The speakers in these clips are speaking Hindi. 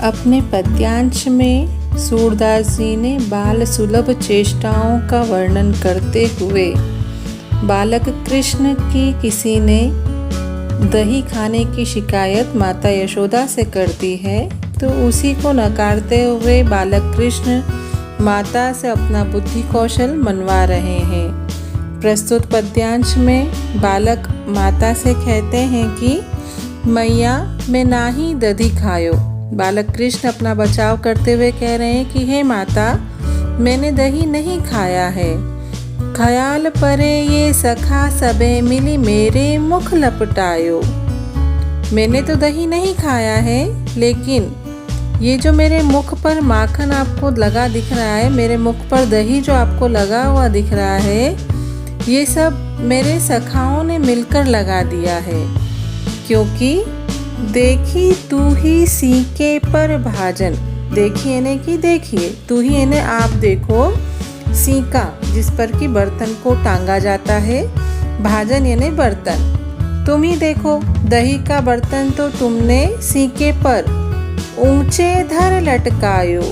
अपने पद्यांश में सूरदास जी ने बाल सुलभ चेष्टाओं का वर्णन करते हुए बालक कृष्ण की किसी ने दही खाने की शिकायत माता यशोदा से करती है तो उसी को नकारते हुए बालक कृष्ण माता से अपना बुद्धि कौशल मनवा रहे हैं। प्रस्तुत पद्यांश में बालक माता से कहते हैं कि मैया मैं नाही दधी खायो। बालक कृष्ण अपना बचाव करते हुए कह रहे हैं कि हे माता मैंने दही नहीं खाया है। ख्याल परे ये सखा सबे मिली मेरे मुख लपटायो। मैंने तो दही नहीं खाया है, लेकिन ये जो मेरे मुख पर माखन आपको लगा दिख रहा है, मेरे मुख पर दही जो आपको लगा हुआ दिख रहा है, ये सब मेरे सखाओं ने मिलकर लगा दिया है। क्योंकि देखी तू ही सीके पर भाजन। देखिए इन्हें कि देखिए, तू ही इन्हें आप देखो। सीका जिस पर कि बर्तन को टांगा जाता है, भाजन यानी बर्तन। तुम ही देखो, दही का बर्तन तो तुमने सीके पर ऊंचे धर लटकायो।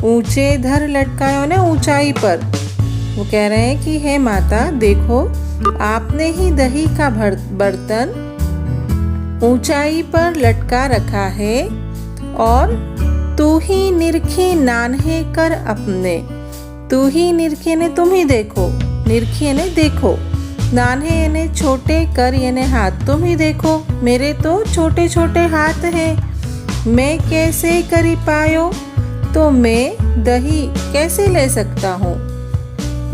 ऊंचे धर लटकायो ने ऊंचाई पर। वो कह रहे हैं कि हे माता देखो, आपने ही दही का बर्तन ऊंचाई पर लटका रखा है और तू ही निरखी नान्हे कर अपने। तू ही निरखे ने तुम ही देखो, निरखी ने देखो, नान्हे यानी छोटे, कर यानी हाथ, तुम ही देखो मेरे तो छोटे छोटे हाथ हैं, मैं कैसे करी पायो, तो मैं दही कैसे ले सकता हूँ।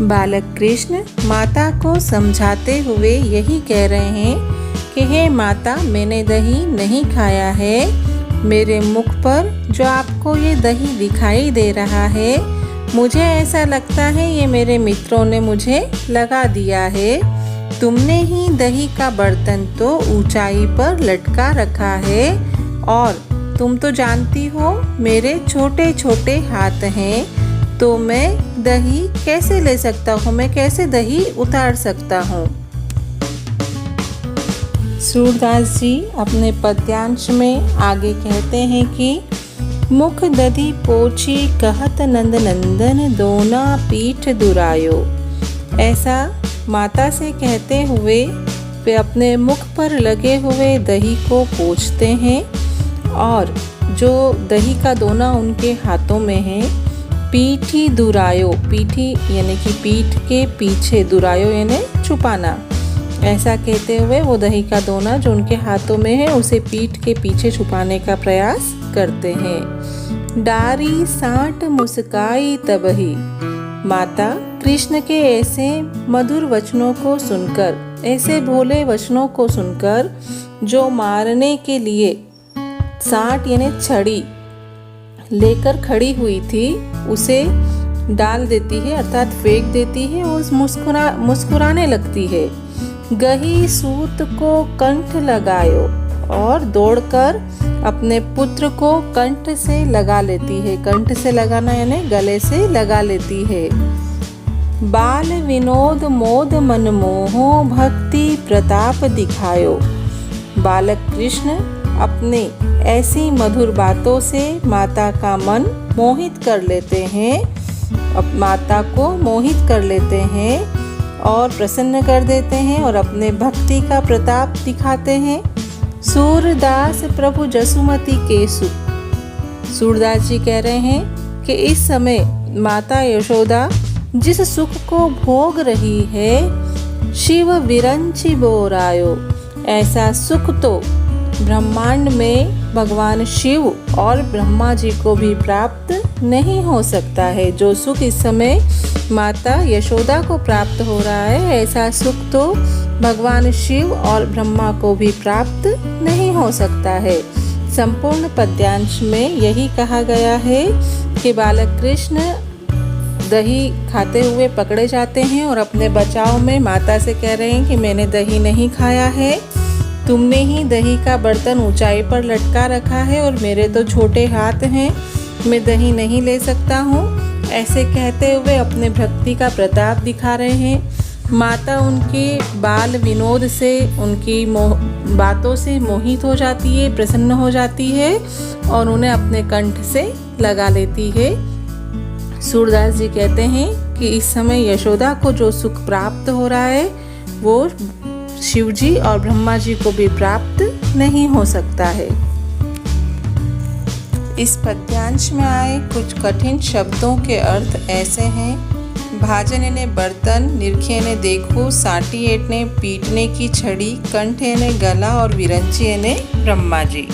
बालक कृष्ण माता को समझाते हुए यही कह रहे हैं कि हे माता मैंने दही नहीं खाया है। मेरे मुख पर जो आपको ये दही दिखाई दे रहा है, मुझे ऐसा लगता है ये मेरे मित्रों ने मुझे लगा दिया है। तुमने ही दही का बर्तन तो ऊंचाई पर लटका रखा है और तुम तो जानती हो मेरे छोटे छोटे हाथ हैं, तो मैं दही कैसे ले सकता हूँ, मैं कैसे दही उतार सकता हूँ। सूरदास जी अपने पद्यांश में आगे कहते हैं कि मुख दधी पोछी कहत नंद नंदन दोना पीठ दुरायो। ऐसा माता से कहते हुए वे अपने मुख पर लगे हुए दही को पोंछते हैं और जो दही का दोना उनके हाथों में है, पीठी दुरायो, पीठी यानी कि पीठ के पीछे, दुरायो यानी छुपाना। ऐसा कहते हुए वो दही का दोना जो उनके हाथों में है उसे पीठ के पीछे छुपाने का प्रयास करते हैं। डारी साठ मुस्काई तबही। माता कृष्ण के ऐसे मधुर वचनों को सुनकर, ऐसे भोले वचनों को सुनकर जो मारने के लिए साठ यानी छड़ी लेकर खड़ी हुई थी, उसे डाल देती है अर्थात फेंक देती है और मुस्कुराने लगती है। गही सूत को कंठ लगायो और दौड़कर अपने पुत्र को कंठ से लगा लेती है। कंठ से लगाना यानी गले से लगा लेती है। बाल विनोद मोद मनमोहो भक्ति प्रताप दिखायो। बालक कृष्ण अपने ऐसी मधुर बातों से माता का मन मोहित कर लेते हैं, माता को मोहित कर लेते हैं और प्रसन्न कर देते हैं और अपने भक्ति का प्रताप दिखाते हैं। सूरदास प्रभु जसुमती केसु। सूरदास जी कह रहे हैं कि इस समय माता यशोदा जिस सुख को भोग रही है, शिव विरंची बोरायो। ऐसा सुख तो ब्रह्मांड में भगवान शिव और ब्रह्मा जी को भी प्राप्त नहीं हो सकता है। जो सुख इस समय माता यशोदा को प्राप्त हो रहा है, ऐसा सुख तो भगवान शिव और ब्रह्मा को भी प्राप्त नहीं हो सकता है। संपूर्ण पद्यांश में यही कहा गया है कि बालक कृष्ण दही खाते हुए पकड़े जाते हैं और अपने बचाव में माता से कह रहे हैं कि मैंने दही नहीं खाया है, तुमने ही दही का बर्तन ऊंचाई पर लटका रखा है और मेरे तो छोटे हाथ हैं, मैं दही नहीं ले सकता हूँ। ऐसे कहते हुए अपने भक्ति का प्रताप दिखा रहे हैं। माता उनके बाल विनोद से, उनकी बातों से मोहित हो जाती है, प्रसन्न हो जाती है और उन्हें अपने कंठ से लगा लेती है। सूरदास जी कहते हैं कि इस समय यशोदा को जो सुख प्राप्त हो रहा है वो शिव जी और ब्रह्मा जी को भी प्राप्त नहीं हो सकता है। इस पद्यांश में आए कुछ कठिन शब्दों के अर्थ ऐसे हैं। भाजने ने बर्तन, निरखे ने देखो, साटी ने पीटने की छड़ी, कंठे ने गला और विरंची ने ब्रह्मा जी।